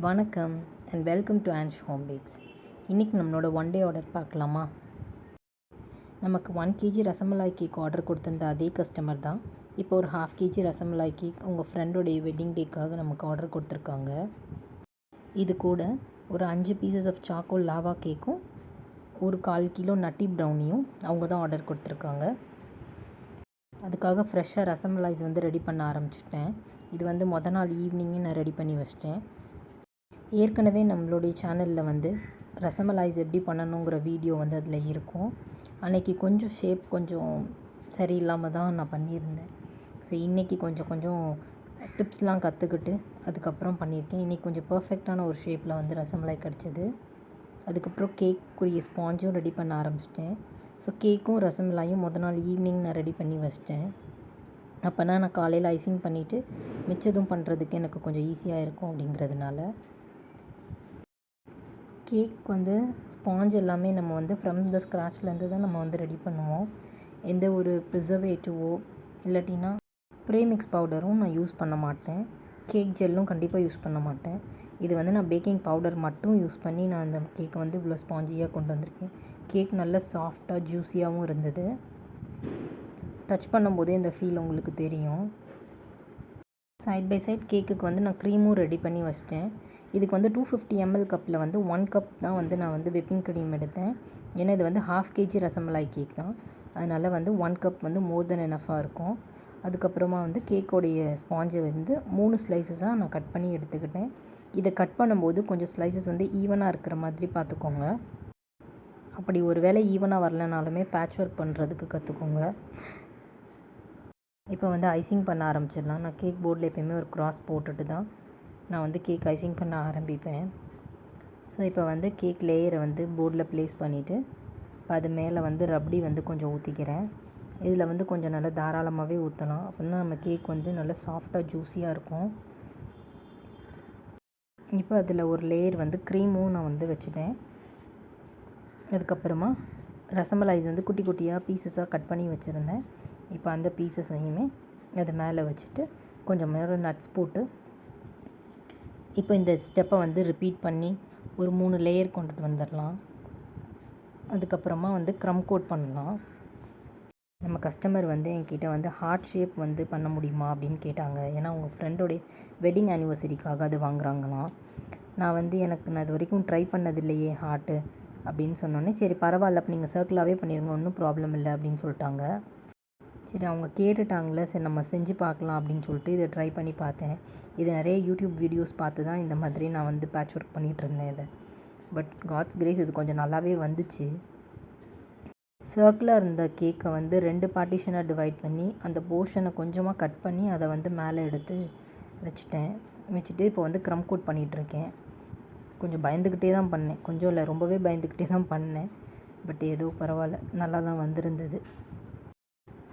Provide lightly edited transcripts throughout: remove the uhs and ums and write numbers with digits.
வணக்கம் and welcome to Aansh home bakes. இன்றைக்கி நம்மளோட ஒன் டே ஆர்டர் பார்க்கலாமா? நமக்கு 1 kg ரசமலாய் கேக் ஆர்டர் கொடுத்துருந்த அதே கஸ்டமர் தான் இப்போ ஒரு 1/2 kg ரசமலாய் கேக் உங்கள் ஃப்ரெண்டோடைய வெட்டிங் டேக்காக நமக்கு ஆர்டர் கொடுத்துருக்காங்க. இது கூட ஒரு 5 பீசஸ் ஆஃப் சாக்கோ லாவா கேக்கும் ஒரு 1/4 கிலோ நட்டி ப்ரௌனியும் அவங்க தான் ஆர்டர் கொடுத்துருக்காங்க. அதுக்காக ஃப்ரெஷ்ஷாக ரசமலாய்ஸ் ரெடி பண்ண ஆரம்பிச்சிட்டேன். இது மொதல் நாள் ஈவினிங்கே நான் ரெடி பண்ணி வச்சிட்டேன். ஏற்கனவே நம்மளுடைய சேனலில் ரசமலாய்ஸ் எப்படி பண்ணணுங்கிற வீடியோ அதில் இருக்கும். அன்றைக்கி கொஞ்சம் ஷேப் கொஞ்சம் சரியில்லாமல் தான் நான் பண்ணியிருந்தேன். ஸோ இன்றைக்கி கொஞ்சம் டிப்ஸ்லாம் கற்றுக்கிட்டு அதுக்கப்புறம் பண்ணியிருக்கேன். இன்றைக்கி கொஞ்சம் பர்ஃபெக்டான ஒரு ஷேப்பில் ரசமலாய் கிடச்சிது. அதுக்கப்புறம் கேக்குரிய ஸ்பாஞ்சும் ரெடி பண்ண ஆரம்பிச்சிட்டேன். ஸோ கேக்கும் ரசமலாயும் மொதல் நாள் ஈவினிங் நான் ரெடி பண்ணி வச்சிட்டேன். அப்போனா நான் காலையில் ஐசிங் பண்ணிவிட்டு மிச்சதும் பண்ணுறதுக்கு எனக்கு கொஞ்சம் ஈஸியாக இருக்கும் அப்படிங்கிறதுனால. கேக் ஸ்பாஞ்ச் எல்லாமே நம்ம ஃப்ரம் த ஸ்க்ராட்ச்லேருந்து தான் நம்ம ரெடி பண்ணுவோம். எந்த ஒரு ப்ரிசர்வேட்டிவோ இல்லாட்டினா ப்ரீமிக்ஸ் பவுடரும் நான் யூஸ் பண்ண மாட்டேன். கேக் ஜெல்லும் கண்டிப்பாக யூஸ் பண்ண மாட்டேன். இது நான் பேக்கிங் பவுடர் மட்டும் யூஸ் பண்ணி நான் அந்த கேக்கை இவ்வளோ ஸ்பாஞ்சியாக கொண்டு வந்திருக்கேன். கேக் நல்லா சாஃப்டாக ஜூஸியாகவும் இருந்தது. டச் பண்ணும்போதே இந்த ஃபீல் உங்களுக்கு தெரியும். சைட் பை சைட் கேக்குக்கு நான் க்ரீமும் ரெடி பண்ணி வச்சிட்டேன். இதுக்கு 250 ml கப்பில் 1 கப் தான் நான் விப்பிங் க்ரீம் எடுத்தேன். ஏன்னா இது 1/2 kg ரசமலாய் கேக் தான். அதனால் 1 கப் மோர் தென் எனஃபாக இருக்கும். அதுக்கப்புறமா கேக்கோடைய ஸ்பாஞ்சை 3 ஸ்லைசஸாக நான் கட் பண்ணி எடுத்துக்கிட்டேன். இதை கட் பண்ணும்போது கொஞ்சம் ஸ்லைசஸ் ஈவனாக இருக்கிற மாதிரி பார்த்துக்கோங்க. அப்படி ஒரு வேளை ஈவனாக வரலனாலுமே பேட்ச் ஒர்க் பண்ணுறதுக்கு கற்றுக்கோங்க. இப்போ ஐசிங் பண்ண ஆரம்பிச்சிடலாம். நான் கேக் போர்டில் எப்போயுமே ஒரு க்ராஸ் போட்டுட்டு தான் நான் கேக் ஐசிங் பண்ண ஆரம்பிப்பேன். ஸோ இப்போ கேக் லேயரை போர்டில் ப்ளேஸ் பண்ணிவிட்டு இப்போ அது மேலே ரப்டி கொஞ்சம் ஊற்றிக்கிறேன். இதில் கொஞ்சம் நல்லா தாராளமாகவே ஊற்றலாம். அப்படின்னா நம்ம கேக் நல்லா சாஃப்டாக ஜூஸியாக இருக்கும். இப்போ அதில் ஒரு லேயர் க்ரீமும் நான் வச்சுட்டேன். அதுக்கப்புறமா ரசமலாய்ஸ் குட்டி குட்டியாக பீசஸாக கட் பண்ணி வச்சுருந்தேன். இப்போ அந்த பீசஸையுமே அது மேலே வச்சுட்டு கொஞ்சம் நேரம் நட்ஸ் போட்டு இப்போ இந்த ஸ்டெப்பை ரிப்பீட் பண்ணி ஒரு 3 லேயர் கொண்டுட்டு வந்துடலாம். அதுக்கப்புறமா க்ரம் கோட் பண்ணலாம். நம்ம கஸ்டமர் என்கிட்ட ஹார்ட் ஷேப் பண்ண முடியுமா அப்படின்னு கேட்டாங்க. ஏன்னா உங்கள் ஃப்ரெண்டோடைய வெட்டிங் ஆனிவர்சரிக்காக அது வாங்குறாங்களாம். நான் நான் இது வரைக்கும் ட்ரை பண்ணதில்லையே ஹார்ட்டு அப்படின்னு சொன்னோன்னே, சரி பரவாயில்ல, அப்போ நீங்கள் சர்க்கிளாகவே பண்ணிடுங்க, ஒன்றும் ப்ராப்ளம் இல்லை அப்படின்னு சொல்லிட்டாங்க. சரி அவங்க கேட்டுட்டாங்களே, சரி நம்ம செஞ்சு பார்க்கலாம் அப்படின்னு சொல்லிட்டு இதை ட்ரை பண்ணி பார்த்தேன். இது நிறைய யூடியூப் வீடியோஸ் பார்த்து தான் இந்த மாதிரி நான் பேட்ச் ஒர்க் பண்ணிகிட்ருந்தேன் இதை. பட் காட்ஸ் கிரேஸ் இது கொஞ்சம் நல்லாவே வந்துச்சு. சர்க்கிளாக இருந்த கேக்கை 2 பார்ட்டிஷனாக டிவைட் பண்ணி அந்த போர்ஷனை கொஞ்சமாக கட் பண்ணி அதை மேலே எடுத்து வச்சுட்டு இப்போ க்ரம் கோட் பண்ணிகிட்ருக்கேன். கொஞ்சம் பயந்துக்கிட்டே தான் பண்ணேன். கொஞ்சம் இல்லை, ரொம்பவே பயந்துக்கிட்டே தான் பண்ணேன். பட் ஏதோ பரவாயில்ல, நல்லா தான் வந்திருந்தது.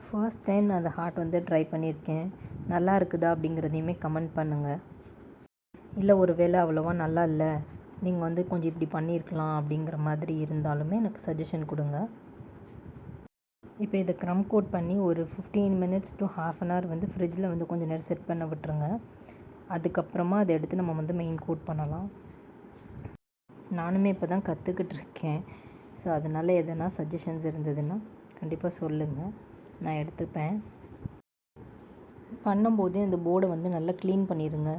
ஃபர்ஸ்ட் டைம் நான் அந்த ஹார்ட் ட்ரை பண்ணியிருக்கேன். நல்லா இருக்குதா அப்படிங்கிறதையுமே கமெண்ட் பண்ணுங்கள். இல்லை ஒரு வேளை அவ்வளோவா நல்லா இல்லை, நீங்கள் கொஞ்சம் இப்படி பண்ணியிருக்கலாம் அப்படிங்கிற மாதிரி இருந்தாலுமே எனக்கு சஜஷன் கொடுங்க. இப்போ இதை க்ரம் கோட் பண்ணி ஒரு 15 minutes to half an hour ஃப்ரிட்ஜில் கொஞ்சம் நேரம் செட் பண்ண விட்டுருங்க. அதுக்கப்புறமா அதை எடுத்து நம்ம மெயின் கோட் பண்ணலாம். நானுமே இப்போ தான் கற்றுக்கிட்டு இருக்கேன். ஸோ அதனால் எதனா சஜஷன்ஸ் இருந்ததுன்னா கண்டிப்பாக சொல்லுங்கள், நான் எடுத்துப்பேன். பண்ணும்போதே அந்த போர்டை நல்லா க்ளீன் பண்ணிடுங்க.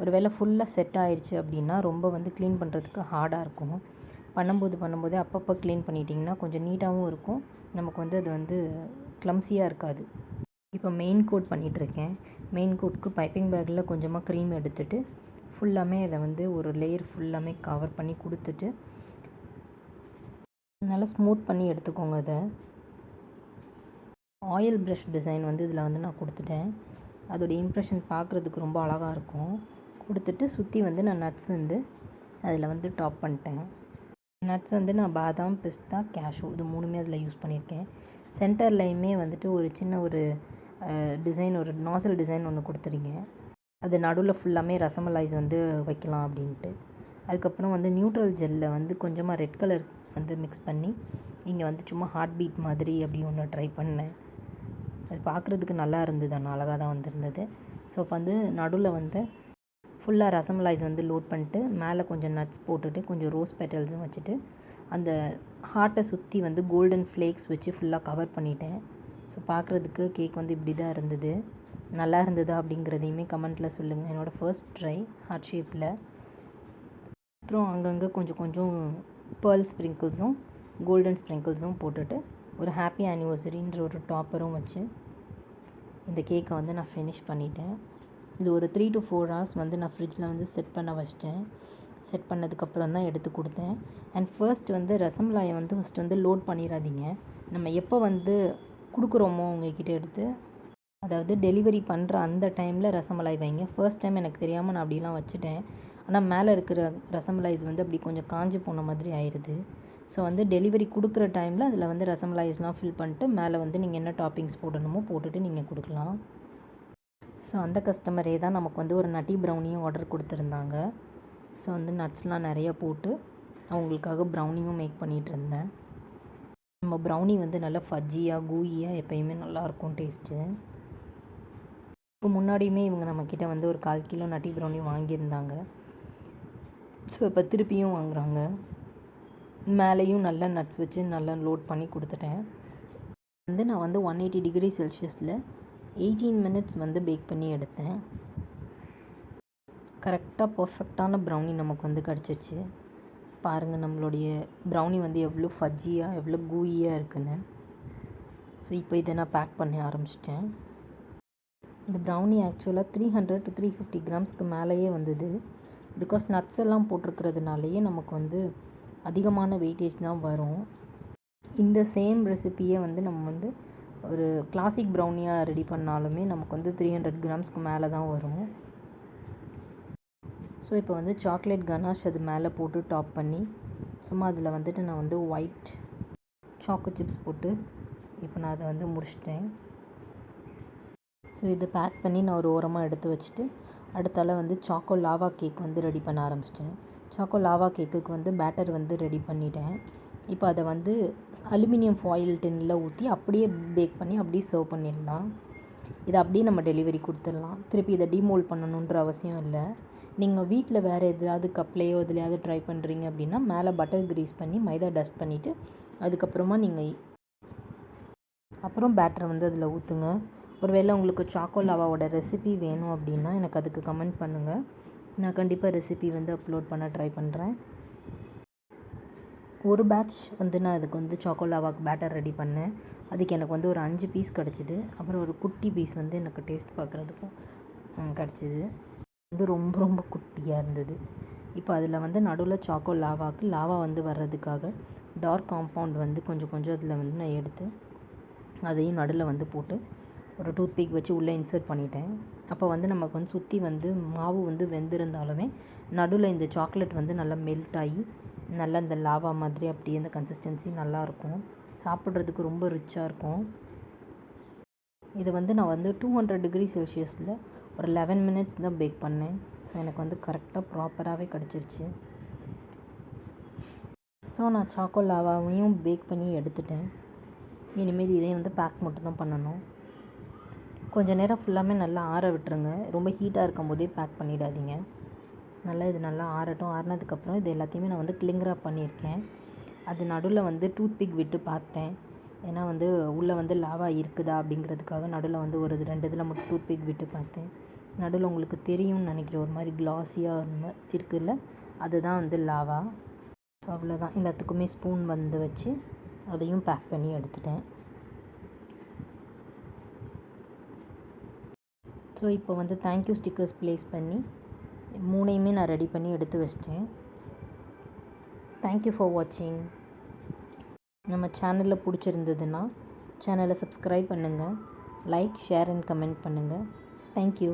ஒரு வேளை ஃபுல்லாக செட் ஆகிடுச்சு அப்படின்னா ரொம்ப க்ளீன் பண்ணுறதுக்கு ஹார்டாக இருக்கும். பண்ணும்போதே அப்பப்போ க்ளீன் பண்ணிட்டிங்கன்னா கொஞ்சம் நீட்டாகவும் இருக்கும். நமக்கு அது க்ளம்ஸியாக இருக்காது. இப்போ மெயின் கோட் பண்ணிகிட்ருக்கேன். மெயின் கோட்க்கு பைப்பிங் பேக்கில் கொஞ்சமாக க்ரீம் எடுத்துகிட்டு ஃபுல்லாமே அதை ஒரு லேயர் ஃபுல்லாமே கவர் பண்ணி கொடுத்துட்டு நல்லா ஸ்மூத் பண்ணி எடுத்துக்கோங்க. இதை ஆயில் ப்ரஷ் டிசைன் இதில் நான் கொடுத்துட்டேன். அதோடைய இம்ப்ரெஷன் பார்க்குறதுக்கு ரொம்ப அழகாக இருக்கும். கொடுத்துட்டு சுற்றி நான் நட்ஸ் அதில் டாப் பண்ணிட்டேன். நட்ஸ் நான் பாதாம், பிஸ்தா, கேஷ்யூ இது 3மே அதில் யூஸ் பண்ணியிருக்கேன். சென்டர்லையுமே ஒரு சின்ன ஒரு டிசைன், ஒரு நாசல் டிசைன் ஒன்று கொடுத்துருங்க. அது நடுவில் ஃபுல்லாமே ரசமலாய்ஸ் வைக்கலாம் அப்படின்ட்டு. அதுக்கப்புறம் நியூட்ரல் ஜெல்லில் கொஞ்சமாக ரெட் கலர் மிக்ஸ் பண்ணி இங்கே சும்மா ஹார்ட் பீட் மாதிரி அப்படி ஒன்று ட்ரை பண்ணேன். அது பார்க்குறதுக்கு நல்லா இருந்தது, ஆனால் அழகாக தான் வந்திருந்தது. ஸோ இப்போ நடுவில் ஃபுல்லாக ரசமலாய்ஸ் வந்து லோட் பண்ணிட்டு மேலே கொஞ்சம் நட்ஸ் போட்டுட்டு கொஞ்சம் ரோஸ் பெட்டல்ஸும் வச்சுட்டு அந்த ஹார்ட்டை சுற்றி வந்து கோல்டன் ஃப்ளேக்ஸ் வச்சு ஃபுல்லாக கவர் பண்ணிட்டேன். ஸோ பார்க்குறதுக்கு கேக் வந்து இப்படி தான் இருந்தது. நல்லா இருந்ததா அப்படிங்கிறதையுமே கமெண்ட்டில் சொல்லுங்கள். என்னோடய ஃபர்ஸ்ட் ட்ரை ஹார்ட் ஷேப்பில். அப்புறம் அங்கங்கே கொஞ்சம் கொஞ்சம் பேர்ல் ஸ்ப்ரிங்கிள்ஸும் கோல்டன் ஸ்ப்ரிங்கிள்ஸும் போட்டுட்டு ஒரு ஹாப்பி ஆனிவர்சரின்ற ஒரு டாப்பரும் வச்சு இந்த கேக்கை வந்து நான் ஃபினிஷ் பண்ணிட்டேன். இது ஒரு 3 to 4 hours வந்து நான் ஃப்ரிட்ஜில் வந்து செட் பண்ண வச்சிட்டேன். செட் பண்ணதுக்கப்புறம் தான் எடுத்து கொடுத்தேன். அண்ட் ஃபர்ஸ்ட் வந்து ரசமலாயை வந்து ஃபஸ்ட்டு வந்து லோட் பண்ணிடாதீங்க. நம்ம எப்போ வந்து கொடுக்குறோமோ உங்ககிட்ட எடுத்து, அதாவது டெலிவரி பண்ணுற அந்த டைமில் ரசமலாய் வைங்க. ஃபர்ஸ்ட் டைம் எனக்கு தெரியாமல் நான் அப்படிலாம் வச்சுட்டேன். ஆனால் மேலே இருக்கிற ரசமலாய்ஸ் வந்து அப்படி கொஞ்சம் காஞ்சி போன மாதிரி ஆயிடுது. ஸோ வந்து டெலிவரி கொடுக்குற டைமில் அதில் வந்து ரசமலாய்ஸ்லாம் ஃபில் பண்ணிட்டு மேலே வந்து நீங்கள் என்ன டாப்பிங்ஸ் போடணுமோ போட்டுட்டு நீங்கள் கொடுக்கலாம். ஸோ அந்த கஸ்டமரே தான் நமக்கு வந்து ஒரு நட்டி ப்ரௌனியும் ஆர்டர் கொடுத்துருந்தாங்க. ஸோ வந்து நட்ஸ்லாம் நிறைய போட்டு அவங்களுக்காக ப்ரௌனியும் மேக் பண்ணிகிட்டு இருந்தேன். நம்ம ப்ரௌனி வந்து நல்லா ஃபஜ்ஜியாக கூயியாக எப்போயுமே நல்லாயிருக்கும் டேஸ்ட்டு. இப்போ முன்னாடியுமே இவங்க நம்மக்கிட்ட வந்து ஒரு 1/4 கிலோ நட்டி ப்ரௌனி வாங்கியிருந்தாங்க. ஸோ இப்போ திருப்பியும் வாங்குகிறாங்க. மேலேயும் நல்லா நட்ஸ் வச்சு நல்லா லோட் பண்ணி கொடுத்துட்டேன். வந்து நான் வந்து 180 டிகிரி செல்சியஸில் 18 minutes வந்து பேக் பண்ணி எடுத்தேன். கரெக்டாக பர்ஃபெக்டான ப்ரௌனி நமக்கு வந்து கிடச்சிருச்சு. பாருங்கள் நம்மளுடைய ப்ரௌனி வந்து எவ்வளோ ஃபஜ்ஜியாக எவ்வளோ கூயியாக இருக்குன்னு. ஸோ இப்போ இதை நான் பேக் பண்ண ஆரம்பிச்சிட்டேன். இந்த ப்ரௌனி ஆக்சுவலாக 300 to 350 கிராம்ஸ்க்கு மேலேயே வந்தது. பிகாஸ் நட்ஸ் எல்லாம் போட்டிருக்கிறதுனாலேயே நமக்கு வந்து அதிகமான வெயிட்டேஜ் தான் வரும். இந்த சேம் ரெசிப்பியை வந்து நம்ம வந்து ஒரு கிளாசிக் ப்ரௌனியாக ரெடி பண்ணாலுமே நமக்கு வந்து 300 கிராம்ஸ்க்கு மேலே தான் வரும். ஸோ இப்போ வந்து சாக்லேட் கனாஷ் அது மேலே போட்டு டாப் பண்ணி சும்மா அதில் வந்துட்டு நான் வந்து ஒயிட் சாக்கோ சிப்ஸ் போட்டு இப்போ நான் அதை வந்து முடிச்சிட்டேன். ஸோ இதை பேக் பண்ணி நான் ஒரு ஓரமாக எடுத்து வச்சுட்டு அடுத்தால வந்து சாக்கோ லாவா கேக் வந்து ரெடி பண்ண ஆரம்பிச்சிட்டேன். சாக்கோ லாவா கேக்குக்கு வந்து பேட்டர் வந்து ரெடி பண்ணிட்டேன். இப்போ அதை வந்து அலுமினியம் ஃபாயில் டின்னில் ஊற்றி அப்படியே பேக் பண்ணி அப்படியே சர்வ் பண்ணிடலாம். இதை அப்படியே நம்ம டெலிவரி கொடுத்துடலாம். திருப்பி இதை டீமோல்ட் பண்ணணுன்ற அவசியம் இல்லை. நீங்கள் வீட்டில் வேறு எதாவது கப்லேயோ எதுலையாவது ட்ரை பண்ணுறீங்க அப்படின்னா மேலே பட்டர் க்ரீஸ் பண்ணி மைதா டஸ்ட் பண்ணிவிட்டு அதுக்கப்புறமா நீங்கள் அப்புறம் பேட்டரை வந்து அதில் ஊற்றுங்க. ஒருவேளை உங்களுக்கு சாக்கோ லாவாவோட ரெசிபி வேணும் அப்படின்னா எனக்கு அதுக்கு கமெண்ட் பண்ணுங்கள். நான் கண்டிப்பாக ரெசிபி வந்து அப்லோட் பண்ண ட்ரை பண்ணுறேன். ஒரு பேட்ச் வந்து நான் அதுக்கு வந்து சாக்கோ லாவாக்கு பேட்டர் ரெடி பண்ணேன். அதுக்கு எனக்கு வந்து ஒரு 5 பீஸ் கிடச்சிது. அப்புறம் ஒரு குட்டி பீஸ் வந்து எனக்கு டேஸ்ட் பார்க்குறதுக்கும் கிடச்சிது. வந்து ரொம்ப ரொம்ப குட்டியாக இருந்தது. இப்போ அதில் வந்து நடுவில் சாக்கோ லாவா வந்து வர்றதுக்காக டார்க் காம்பவுண்ட் வந்து கொஞ்சம் கொஞ்சம் அதில் வந்து நான் எடுத்து அதையும் நடுவில் வந்து போட்டு ஒரு டூத் பிக் வச்சு உள்ளே இன்சர்ட் பண்ணிட்டேன். அப்போ வந்து நமக்கு வந்து சுற்றி வந்து மாவு வந்து வெந்திருந்தாலுமே நடுவில் இந்த சாக்லேட் வந்து நல்லா மெல்ட் ஆகி நல்லா இந்த லாவா மாதிரி அப்படியே இந்த கன்சிஸ்டன்சி நல்லாயிருக்கும். சாப்பிட்றதுக்கு ரொம்ப ரிச்சாக இருக்கும். இதை வந்து நான் வந்து 200 டிகிரி செல்சியஸில் ஒரு 11 minutes தான் பேக் பண்ணேன். ஸோ எனக்கு வந்து கரெக்டாக ப்ராப்பராகவே கிடச்சிருச்சு. ஸோ நான் சாக்கோ லாவாவையும் பேக் பண்ணி எடுத்துட்டேன். இனிமேல் இதையும் வந்து பேக் மட்டும் தான் பண்ணணும். கொஞ்சம் நேரம் ஃபுல்லாமே நல்லா ஆற விட்டுருங்க. ரொம்ப ஹீட்டாக இருக்கும் போதே பேக் பண்ணிடாதீங்க. நல்லா இது நல்லா ஆறட்டும். ஆறினதுக்கப்புறம் இது எல்லாத்தையுமே நான் வந்து கிளிங் ராப் பண்ணியிருக்கேன். அது நடுவில் வந்து டூத் பிக் விட்டு பார்த்தேன். ஏன்னா வந்து உள்ளே வந்து லாவா இருக்குதா அப்படிங்கிறதுக்காக நடுவில் வந்து ஒரு 2 இதில் மட்டும் டூத் பிக் விட்டு பார்த்தேன். நடுவில் உங்களுக்கு தெரியும்னு நினைக்கிறேன், ஒரு மாதிரி க்ளாஸியாக இருக்குதுல்ல, அதுதான் வந்து லாவா. ஸோ அவ்வளோதான். எல்லாத்துக்குமே ஸ்பூன் வந்து வச்சு அதையும் பேக் பண்ணி எடுத்துட்டேன். ஸோ இப்போ வந்து தேங்க்யூ ஸ்டிக்கர்ஸ் ப்ளேஸ் பண்ணி 3யுமே நான் ரெடி பண்ணி எடுத்து வச்சிட்டேன். தேங்க்யூ ஃபார் வாட்சிங். நம்ம சேனலில் பிடிச்சிருந்ததுன்னா சேனலை சப்ஸ்கிரைப் பண்ணுங்கள். லைக், ஷேர் அண்ட் கமெண்ட் பண்ணுங்கள். தேங்க்யூ.